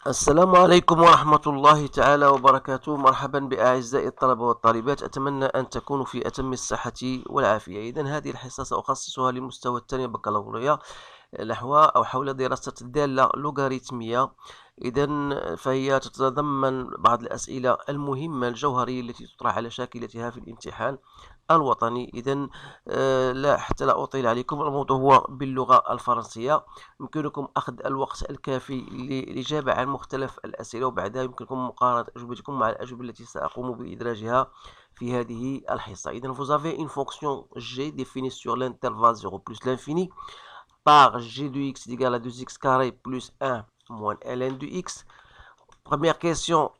السلام عليكم ورحمة الله تعالى وبركاته. مرحبا بأعزائي الطلبة والطالبات، أتمنى أن تكونوا في أتم الصحة والعافية. إذن هذه الحصة سأخصصها لمستوى الثانية بكالوريا نحو أو حول دراسة الدالة لوغاريتمية. إذن فهي تتضمن بعض الأسئلة المهمة الجوهرية التي تطرح على شاكلتها في الامتحان الوطني. إذن لا حتى لا أطيل عليكم، الموضوع هو باللغة الفرنسية. يمكنكم أخذ الوقت الكافي للإجابة عن مختلف الأسئلة، وبعدها يمكنكم مقارنة أجوبتكم مع الأجوبة التي سأقوم بإدراجها في هذه الحصة. إذن vous avez une fonction g définie sur l'intervalle 0 plus l'infini par g de x est égal à 2x carré plus 1 moins ln de x. Première question,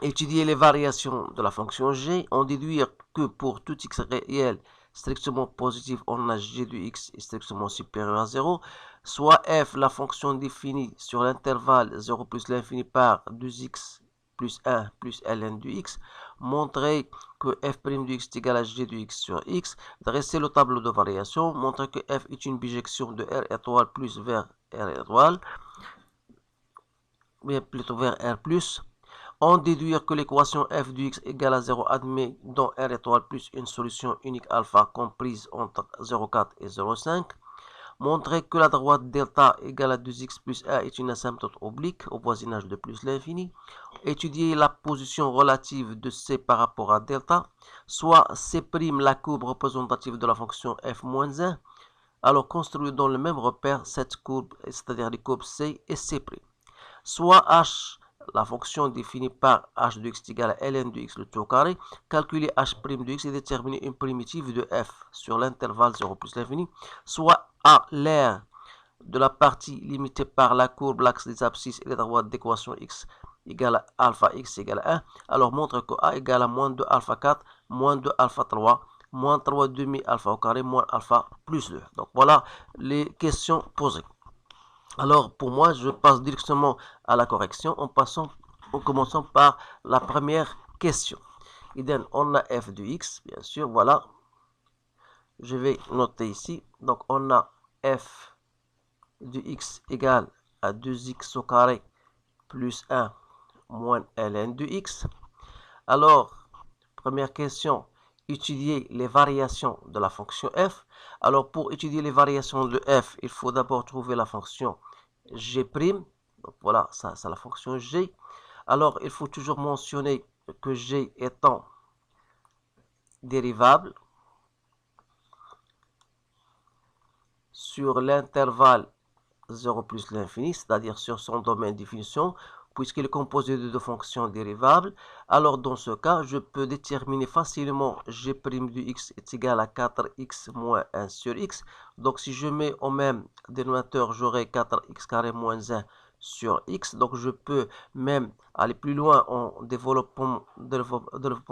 étudier les variations de la fonction g. On déduit que pour tout x réel strictement positif, on a g de x est strictement supérieur à 0. Soit f, la fonction définie sur l'intervalle 0 plus l'infini par 2x plus 1 plus ln de x. Montrer que f' de x est égal à g de x sur x. Dresser le tableau de variation. Montrer que f est une bijection de r étoile plus vers r étoile, mais plutôt vers r plus. On déduire que l'équation f de x égale à 0 admet dans R étoile plus une solution unique alpha comprise entre 0,4 et 0,5. Montrer que la droite delta égale à 2x plus 1 est une asymptote oblique au voisinage de plus l'infini. Étudier la position relative de C par rapport à delta, soit C', la courbe représentative de la fonction f-1. Alors construire dans le même repère cette courbe, c'est-à-dire les courbes C et C'. Soit h, la fonction définie par h de x égale à ln de x le tout au carré. Calculer h' de x et déterminer une primitive de f sur l'intervalle 0 plus l'infini. Soit a, l'aire de la partie limitée par la courbe, l'axe des abscisses et les droites d'équation x égale à alpha x égale à 1. Alors montre que a égale à moins 2 alpha 4, moins 2 alpha 3, moins 3 demi alpha au carré, moins alpha plus 2. Donc voilà les questions posées. Alors pour moi, je passe directement à la correction en commençant par la première question. Et donc on a f de x, bien sûr, voilà. Je vais noter ici. Donc on a f de x égale à 2x au carré plus 1 moins ln de x. Alors, première question, étudier les variations de la fonction f. Alors pour étudier les variations de f, il faut d'abord trouver la fonction g'. Donc voilà, ça c'est la fonction g. Alors il faut toujours mentionner que g étant dérivable sur l'intervalle 0 plus l'infini, c'est-à-dire sur son domaine de définition, puisqu'il est composé de deux fonctions dérivables. Alors dans ce cas, je peux déterminer facilement g' de x est égal à 4x moins 1 sur x. Donc si je mets au même dénominateur, j'aurai 4x carré moins 1 sur x. Donc je peux même aller plus loin en développant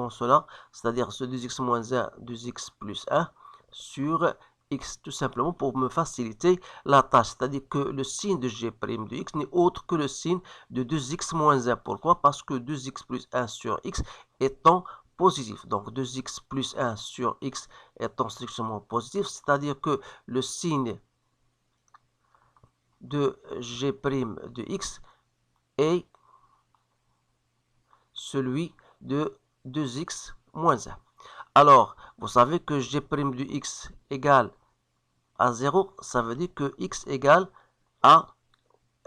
cela, c'est-à-dire ce 2x moins 1, 2x plus 1 sur x, tout simplement pour me faciliter la tâche. C'est-à-dire que le signe de g' de x n'est autre que le signe de 2x moins 1. Pourquoi? Parce que 2x plus 1 sur x étant positif. Donc 2x plus 1 sur x étant strictement positif, c'est-à-dire que le signe de g' de x est celui de 2x moins 1. Alors, vous savez que g' de x égale à 0, ça veut dire que x égale à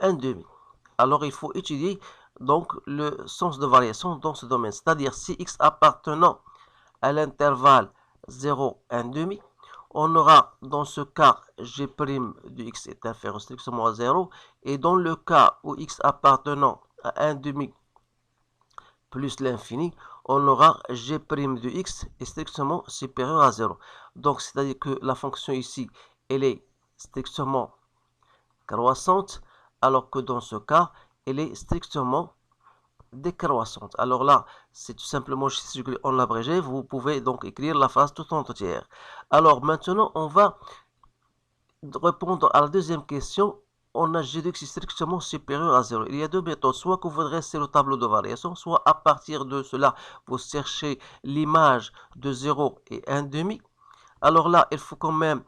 1 demi. Alors, il faut étudier donc le sens de variation dans ce domaine. C'est-à-dire, si x appartenant à l'intervalle 0, 1 demi, on aura dans ce cas g' de x est inférieur strictement à 0. Et dans le cas où x appartenant à 1 demi plus l'infini, on aura g' de x est strictement supérieur à 0. Donc, c'est-à-dire que la fonction ici, elle est strictement croissante, alors que dans ce cas, elle est strictement décroissante. Alors là, c'est tout simplement, si on l'abrégé, vous pouvez donc écrire la phrase tout entière. Alors maintenant, on va répondre à la deuxième question. On a g de x strictement supérieur à 0. Il y a deux méthodes. Soit que vous dressez le tableau de variation, soit à partir de cela, vous cherchez l'image de 0 et 1 demi. Alors là, il faut quand même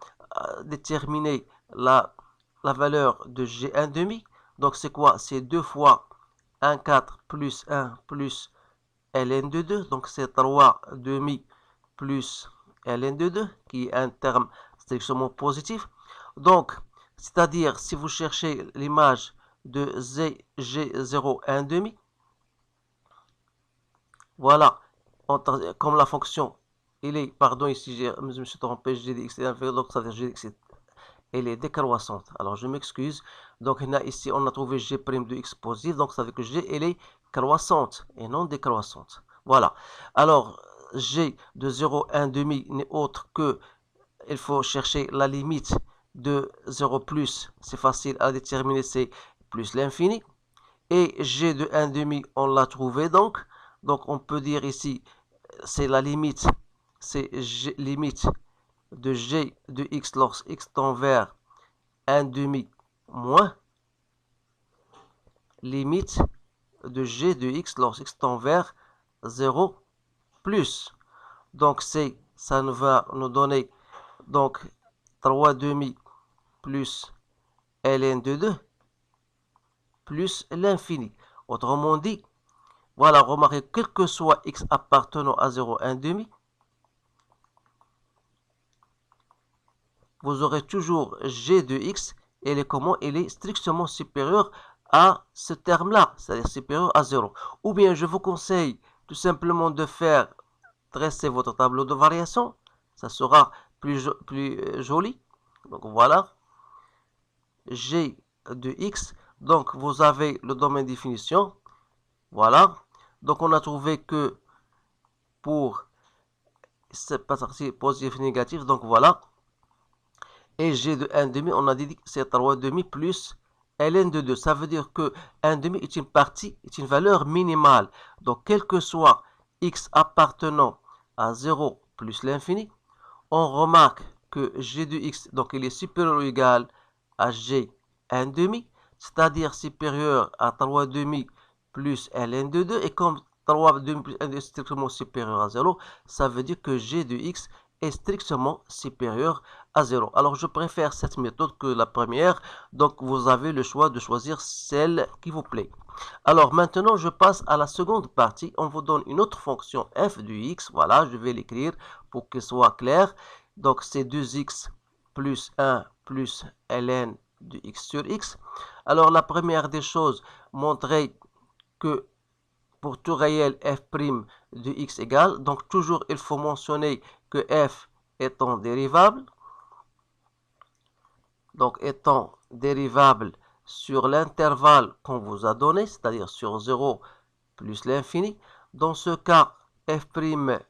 déterminer la valeur de g1 demi. Donc c'est quoi? C'est 2 fois 1, 4 plus 1 plus ln de 2. Donc c'est 3 demi plus ln de 2 qui est un terme strictement positif. Donc, c'est-à-dire si vous cherchez l'image de G0 1 demi, voilà, comme la fonction, il est, pardon, ici je me suis trompé, g de x est inférieur, donc ça veut dire g de x elle est décroissante. Alors je m'excuse. Donc ici on a trouvé g' de x positif, donc ça veut dire que g elle est croissante et non décroissante. Voilà. Alors g de 0 1 demi n'est autre que, il faut chercher la limite de 0 plus, c'est facile à déterminer, c'est plus l'infini. Et g de 1 demi, on l'a trouvé donc. Donc on peut dire ici, c'est la limite, c'est limite de g de x lorsque x tend vers 1 demi moins limite de g de x lorsque x tend vers 0 plus. Donc ça nous va nous donner donc 3 demi plus ln de 2 plus l'infini. Autrement dit, voilà, remarquez, quel que soit x appartenant à 0, 1 demi, vous aurez toujours g de x, et comment il est strictement supérieur à ce terme-là, c'est-à-dire supérieur à 0. Ou bien je vous conseille tout simplement de faire dresser votre tableau de variation, ça sera plus joli. Donc voilà, g de x, donc vous avez le domaine de définition, voilà. Donc on a trouvé que pour cette partie positive et négative, donc voilà. Et g de 1 demi, on a dit que c'est 3 demi plus ln de 2. Ça veut dire que 1 demi est une partie, est une valeur minimale. Donc quel que soit x appartenant à 0 plus l'infini, on remarque que g de x, donc il est supérieur ou égal à g 1 demi, c'est-à-dire supérieur à 3 demi plus ln de 2, et comme 3 demi plus 1 est strictement supérieur à 0, ça veut dire que g de x est strictement supérieur à 0. Alors je préfère cette méthode que la première, donc vous avez le choix de choisir celle qui vous plaît. Alors maintenant je passe à la seconde partie, on vous donne une autre fonction f de x, voilà, je vais l'écrire pour qu'il soit clair. Donc c'est 2x plus 1 plus ln de x sur x. Alors la première des choses, montrer que pour tout réel f' de x égale, donc toujours il faut mentionner que f étant dérivable, donc étant dérivable sur l'intervalle qu'on vous a donné, c'est-à-dire sur 0 plus l'infini, dans ce cas, f'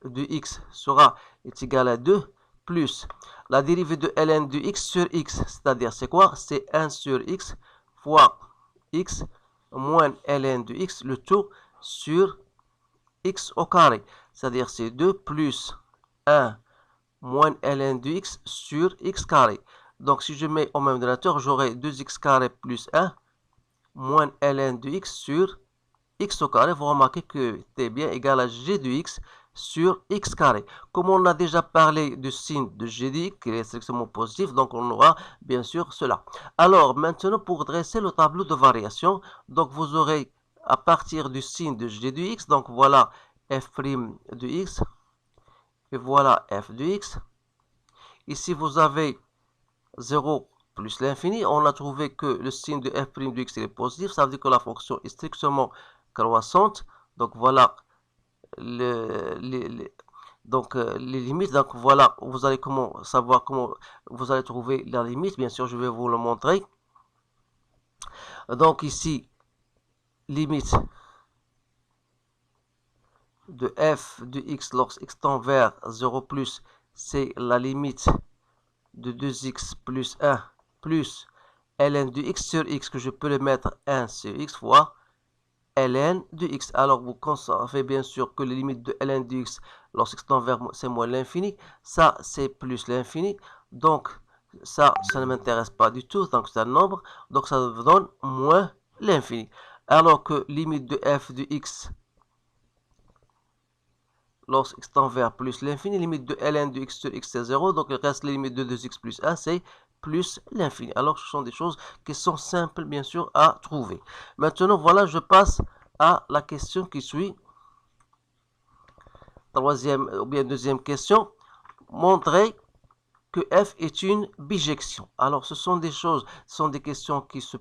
de x sera égal à 2 plus la dérivée de ln de x sur x, c'est-à-dire c'est quoi? C'est 1 sur x fois x moins ln de x, le tout sur x au carré, c'est-à-dire c'est 2 plus 1 moins ln de x sur x carré. Donc si je mets au même dénominateur, j'aurai 2x carré plus 1 moins ln de x sur x au carré. Vous remarquez que t est bien égal à g de x sur x carré. Comme on a déjà parlé du signe de g de x, qui est strictement positif, donc on aura bien sûr cela. Alors maintenant, pour dresser le tableau de variation, donc vous aurez à partir du signe de g de x, donc voilà f' de x, et voilà f de x. Ici, vous avez 0 plus l'infini. On a trouvé que le signe de f' de x est positif. Ça veut dire que la fonction est strictement croissante. Donc voilà les limites. Donc voilà, vous allez savoir comment vous allez trouver la limite. Bien sûr, je vais vous le montrer. Donc ici, limite de f de x lorsque x tend vers 0 plus, c'est la limite de 2x plus 1 plus ln de x sur x, que je peux le mettre 1 sur x fois ln de x. Alors vous constatez bien sûr que les limites de ln de x lorsque x tend vers c'est moins l'infini, ça c'est plus l'infini, donc ça ne m'intéresse pas du tout, donc c'est un nombre, donc ça vous donne moins l'infini. Alors que limite de f de x lorsque x tend vers plus l'infini, limite de ln de x sur x c'est 0, donc il reste la limite de 2x plus 1, c'est plus l'infini. Alors, ce sont des choses qui sont simples, bien sûr, à trouver. Maintenant, voilà, je passe à la question qui suit. Troisième ou bien deuxième question. Montrer que f est une bijection. Alors, ce sont des choses, ce sont des questions qui se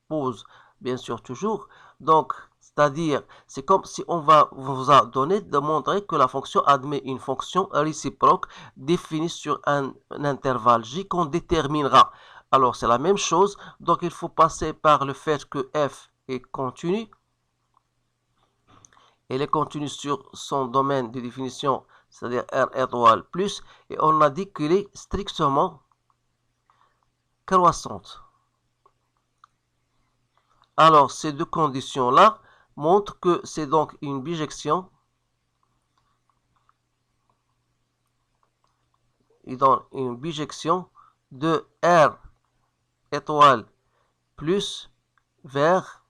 posent, bien sûr, toujours. Donc, c'est-à-dire, c'est comme si on vous a donné de montrer que la fonction admet une fonction réciproque définie sur un intervalle j qu'on déterminera. Alors, c'est la même chose. Donc, il faut passer par le fait que f est continu. Elle est continue sur son domaine de définition, c'est-à-dire R étoile plus, et on a dit qu'elle est strictement croissante. Alors, ces deux conditions-là montrent que c'est donc une bijection. Et donc, une bijection de R étoile plus vers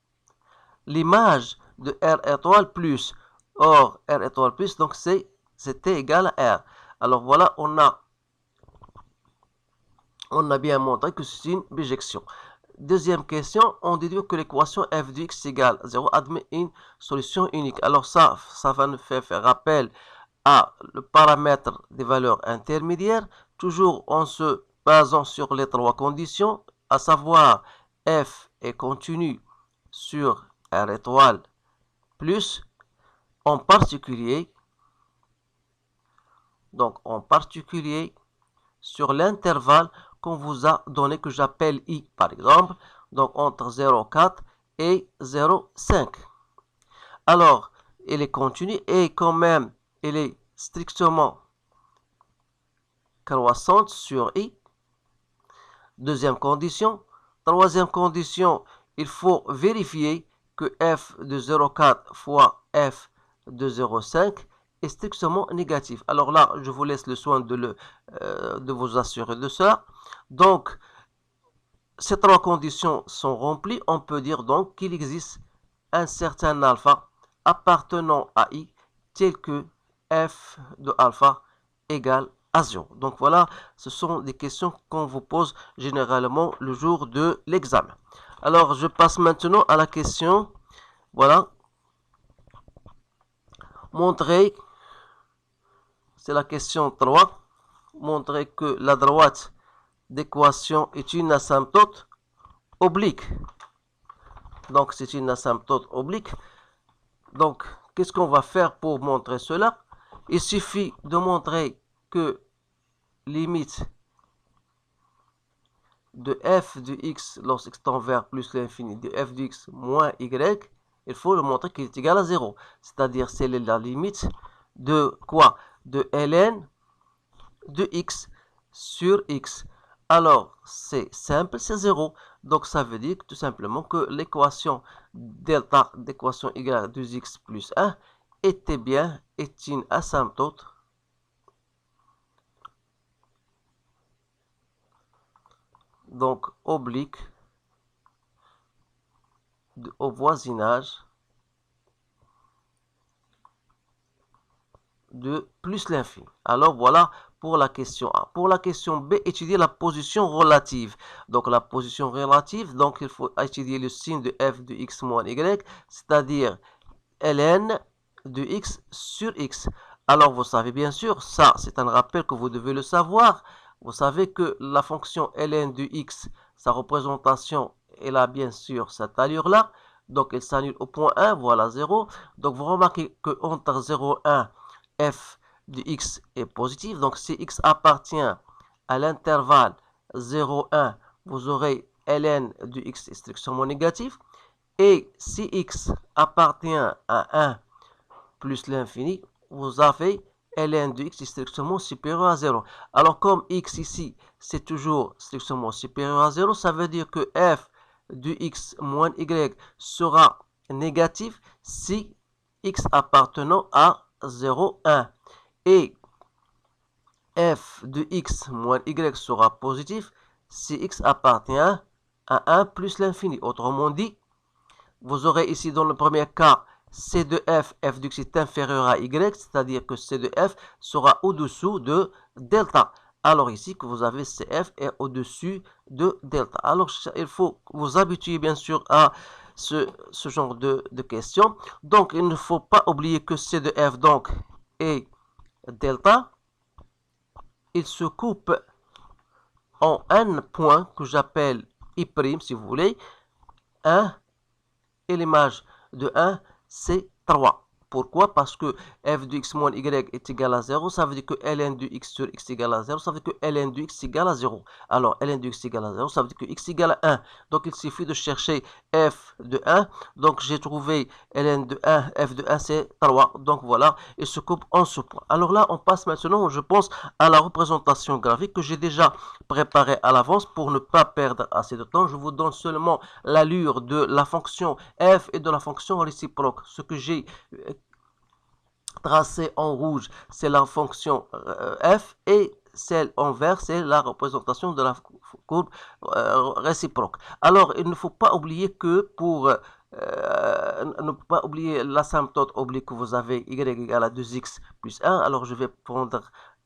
l'image de R étoile plus. Or, R étoile plus, donc c'était égal à R. Alors voilà, on a bien montré que c'est une bijection. Deuxième question, on déduit que l'équation f de x égale 0 admet une solution unique. Alors ça va nous faire rappel à le paramètre des valeurs intermédiaires, toujours en se basant sur les trois conditions, à savoir f est continu sur R étoile plus, en particulier, sur l'intervalle qu'on vous a donné, que j'appelle I, par exemple, donc entre 0,4 et 0,5. Alors, elle est continue et quand même, elle est strictement croissante sur I. Deuxième condition. Troisième condition, il faut vérifier que f de 0,4 fois f de 0,5 est strictement négatif. Alors là, je vous laisse le soin de vous assurer de ça. Donc, ces trois conditions sont remplies. On peut dire donc qu'il existe un certain alpha appartenant à I tel que f de alpha égale à 0. Donc voilà, ce sont des questions qu'on vous pose généralement le jour de l'examen. Alors, je passe maintenant à la question, voilà, montrer, c'est la question 3, montrer que la droite d'équation est une asymptote oblique. Donc, c'est une asymptote oblique. Donc, qu'est-ce qu'on va faire pour montrer cela? Il suffit de montrer que limite de f de x lorsqu'x tend vers plus l'infini de f de x moins y, il faut le montrer qu'il est égal à 0. C'est-à-dire, c'est la limite de quoi? De ln de x sur x. Alors, c'est simple, c'est 0. Donc, ça veut dire tout simplement que l'équation delta d'équation y de 2x plus 1 est une asymptote donc oblique au voisinage de plus l'infini. Alors voilà pour la question A. Pour la question B, étudier la position relative. Donc la position relative, donc il faut étudier le signe de f de x moins y, c'est-à-dire ln de x sur x. Alors vous savez bien sûr, ça c'est un rappel que vous devez le savoir. Vous savez que la fonction ln de x, sa représentation, elle a bien sûr cette allure-là. Donc elle s'annule au point 1, voilà 0. Donc vous remarquez que entre 0 et 1, f de x est positif. Donc si x appartient à l'intervalle 0,1, vous aurez ln de x est strictement négatif. Et si x appartient à 1 plus l'infini, vous avez ln de x est strictement supérieur à 0. Alors comme x ici, c'est toujours strictement supérieur à 0, ça veut dire que f de x moins y sera négatif si x appartenant à 0,1. Et f de x moins y sera positif si x appartient à 1 plus l'infini. Autrement dit, vous aurez ici dans le premier cas c de f, f de x est inférieur à y, c'est-à-dire que c de f sera au-dessous de delta. Alors ici, que vous avez CF est au-dessus de delta. Alors, il faut vous habituer bien sûr à ce genre de questions. Donc, il ne faut pas oublier que C de F donc est delta. Il se coupe en n points que j'appelle I', si vous voulez. 1 et l'image de 1, c'est 3. Pourquoi? Parce que f de x moins y est égal à 0, ça veut dire que ln de x sur x égale à 0, ça veut dire que ln de x égale à 0. Alors, ln de x égale à 0, ça veut dire que x égale à 1. Donc, il suffit de chercher f de 1. Donc, j'ai trouvé ln de 1, f de 1, c'est 3. Donc, voilà, il se coupe en ce point. Alors là, on passe maintenant, je pense, à la représentation graphique que j'ai déjà préparée à l'avance pour ne pas perdre assez de temps. Je vous donne seulement l'allure de la fonction f et de la fonction réciproque. Ce que j'ai tracé en rouge, c'est la fonction f, et celle en vert, c'est la représentation de la courbe réciproque. Alors, il ne faut pas oublier que pour ne pas oublier l'asymptote oblique que vous avez, y égale à 2x plus 1. Alors, je vais prendre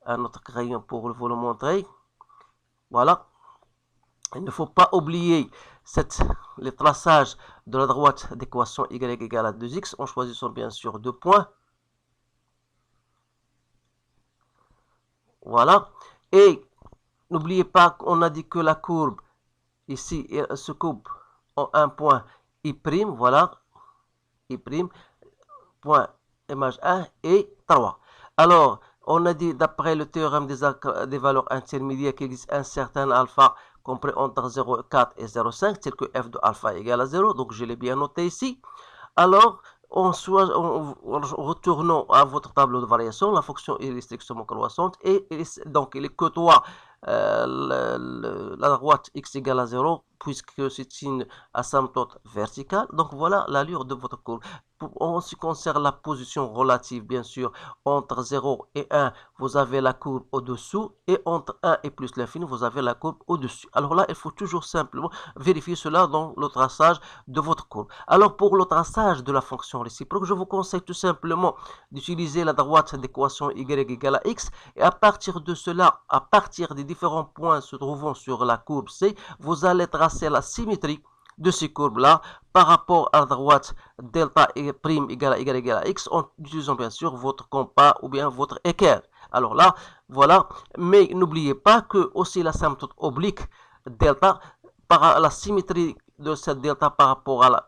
un autre crayon pour vous le montrer. Voilà. Il ne faut pas oublier le traçage de la droite d'équation y égale à 2x en choisissant bien sûr 2 points. Voilà. Et n'oubliez pas qu'on a dit que la courbe ici se coupe en un point I', voilà, I', point image 1 et 3. Alors, on a dit d'après le théorème des valeurs intermédiaires qu'il existe un certain alpha compris entre 0,4 et 0,5, c'est que f de alpha égale à 0, donc je l'ai bien noté ici. Alors, en retournant à votre tableau de variation, la fonction est strictement croissante et donc il côtoie la droite x égale à 0 puisque c'est une asymptote verticale. Donc voilà l'allure de votre courbe. En ce qui concerne la position relative, bien sûr, entre 0 et 1, vous avez la courbe au-dessous, et entre 1 et plus l'infini, vous avez la courbe au-dessus. Alors là, il faut toujours simplement vérifier cela dans le traçage de votre courbe. Alors pour le traçage de la fonction réciproque, je vous conseille tout simplement d'utiliser la droite d'équation y égale à x, et à partir de cela, à partir des différents points se trouvant sur la courbe C, vous allez tracer la symétrie de ces courbes-là par rapport à la droite delta et prime égale à y égale à x en utilisant bien sûr votre compas ou bien votre équerre. Alors là, voilà, mais n'oubliez pas que aussi l'asymptote oblique delta, par la symétrie de cette delta par rapport à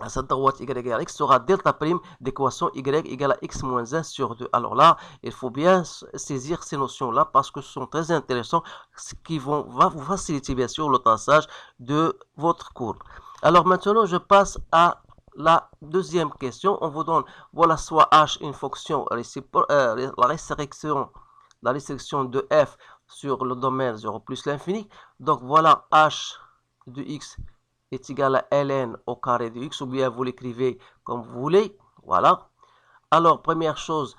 cette droite y égale à x sera delta prime d'équation y égale à x moins 1 sur 2. Alors là, il faut bien saisir ces notions-là parce que ce sont très intéressants, ce qui va vous faciliter bien sûr le traçage de votre courbe. Alors maintenant, je passe à la deuxième question. On vous donne, voilà, soit h une fonction réciproque, la restriction de f sur le domaine 0 plus l'infini. Donc voilà h de x est égal à ln au carré de x, ou bien vous l'écrivez comme vous voulez. Voilà. Alors, première chose,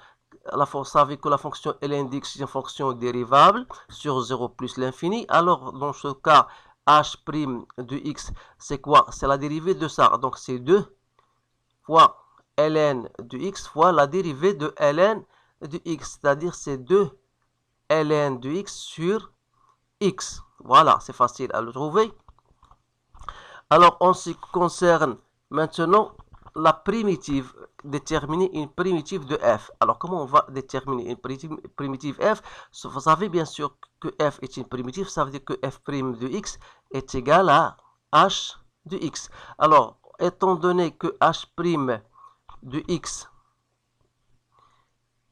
vous savez que la fonction ln de x est une fonction dérivable sur 0 plus l'infini. Alors, dans ce cas, h' de x, c'est quoi? C'est la dérivée de ça. Donc, c'est 2 fois ln de x fois la dérivée de ln de x. C'est-à-dire, c'est 2 ln de x sur x. Voilà, c'est facile à le trouver. Alors, en ce qui concerne maintenant la primitive, déterminer une primitive de f. Alors, comment on va déterminer une primitive f? Vous savez bien sûr que f est une primitive, ça veut dire que f' de x est égal à h de x. Alors, étant donné que h' de x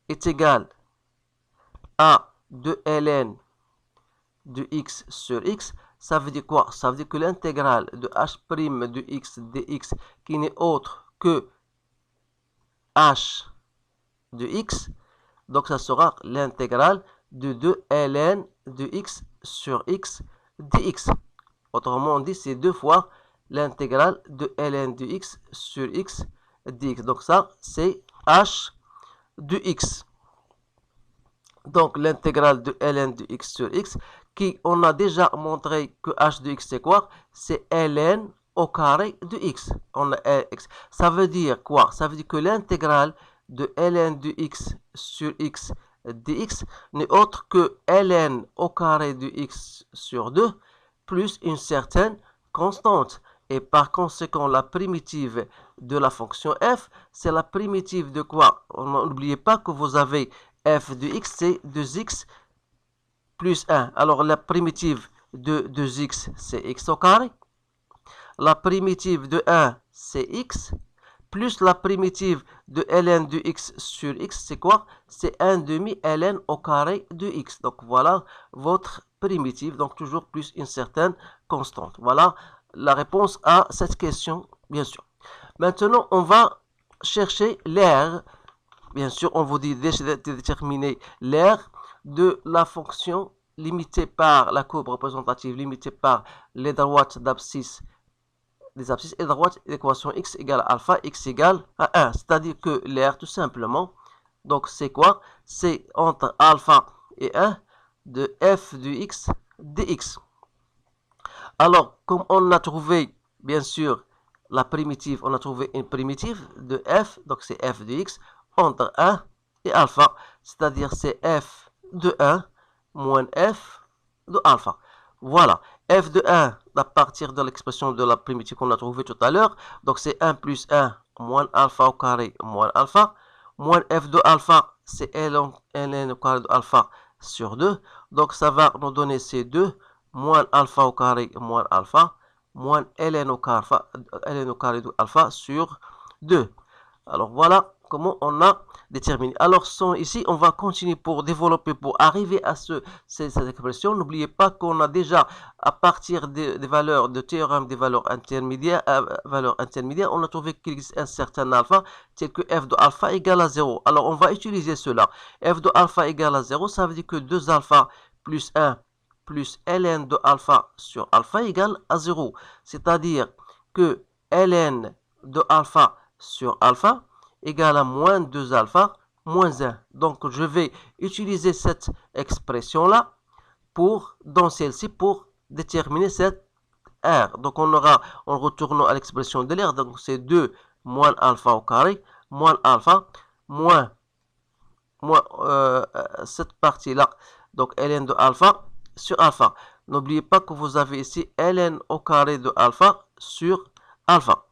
est égal à 2ln de x sur x, ça veut dire quoi? Ça veut dire que l'intégrale de h' de x dx, qui n'est autre que h de x, donc ça sera l'intégrale de 2ln de x sur x dx. Autrement dit, c'est 2 fois l'intégrale de ln de x sur x dx. Donc ça, c'est h de x. Donc l'intégrale de ln de x sur x, qui on a déjà montré que h de x c'est quoi? C'est ln au carré de x. On a x. Ça veut dire quoi? Ça veut dire que l'intégrale de ln de x sur x dx n'est autre que ln au carré de x sur 2 plus une certaine constante. Et par conséquent, la primitive de la fonction f, c'est la primitive de quoi? N'oubliez pas que vous avez f de x, c'est 2x plus 1. Alors, la primitive de 2x, c'est x au carré. La primitive de 1, c'est x. Plus la primitive de ln de x sur x, c'est quoi? C'est 1 demi ln au carré de x. Donc, voilà votre primitive. Donc, toujours plus une certaine constante. Voilà la réponse à cette question, bien sûr. Maintenant, on va chercher l'aire. Bien sûr, on vous dit de déterminer l'aire de la fonction limitée par la courbe représentative, limitée par les droites d'abscisse des abscisses et droite l'équation x égale à alpha, x égale à 1. C'est-à-dire que l'aire, tout simplement, donc c'est quoi? C'est entre alpha et 1 de f de x dx. Alors, comme on a trouvé, bien sûr, la primitive, on a trouvé une primitive de f, donc c'est f de x, entre 1 et alpha, c'est-à-dire c'est f de 1 moins f de alpha. Voilà, f de 1 à partir de l'expression de la primitive qu'on a trouvée tout à l'heure, donc c'est 1 plus 1 moins alpha au carré moins alpha, moins f de alpha, c'est ln au carré de alpha sur 2, donc ça va nous donner C2 moins alpha au carré moins alpha, moins ln au carré de alpha sur 2. Alors voilà comment on a déterminé. Alors ici, on va continuer pour développer, pour arriver à cette expression. N'oubliez pas qu'on a déjà, à partir des valeurs de théorème des valeurs intermédiaires, on a trouvé qu'il existe un certain alpha, tel que f de alpha égale à 0. Alors on va utiliser cela. F de alpha égale à 0, ça veut dire que 2 alpha plus 1 plus ln de alpha sur alpha égale à 0. C'est-à-dire que ln de alpha sur alpha égale à moins 2 alpha moins 1. Donc, je vais utiliser cette expression-là dans celle-ci pour déterminer cette R. Donc, on retourne à l'expression de l'air. Donc, c'est 2 moins alpha au carré, moins alpha, moins cette partie-là. Donc, ln de alpha sur alpha. N'oubliez pas que vous avez ici ln au carré de alpha sur alpha.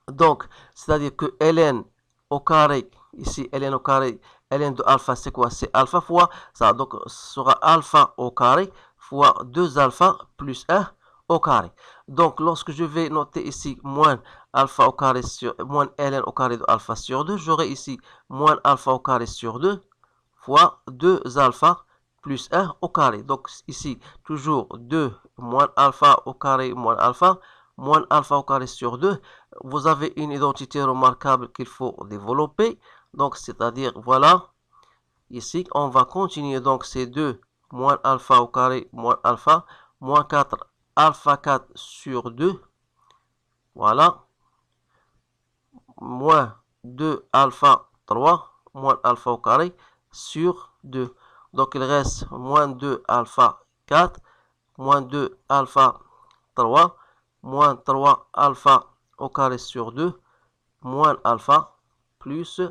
Donc, c'est-à-dire que ln au carré, ici, ln au carré, ln de alpha, c'est quoi? C'est alpha fois ça. Donc, ce sera alpha au carré fois 2 alpha plus 1 au carré. Donc, lorsque je vais noter ici moins alpha au carré sur moins ln au carré de alpha sur 2, j'aurai ici moins alpha au carré sur 2 fois 2 alpha plus 1 au carré. Donc, ici, toujours 2 moins alpha au carré moins alpha au carré sur 2. Vous avez une identité remarquable qu'il faut développer. Donc, c'est-à-dire, voilà, ici, on va continuer. Donc, c'est 2 moins alpha au carré moins 4 alpha 4 sur 2. Voilà. Moins 2 alpha 3 moins alpha au carré sur 2. Donc, il reste moins 2 alpha 4 moins 2 alpha 3 moins 3 alpha au carré sur 2, moins alpha, plus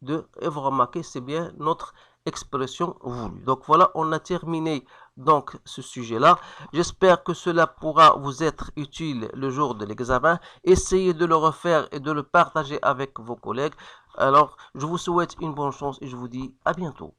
2. Et vous remarquez, c'est bien notre expression voulue. Donc voilà, on a terminé donc ce sujet-là. J'espère que cela pourra vous être utile le jour de l'examen. Essayez de le refaire et de le partager avec vos collègues. Alors, je vous souhaite une bonne chance et je vous dis à bientôt.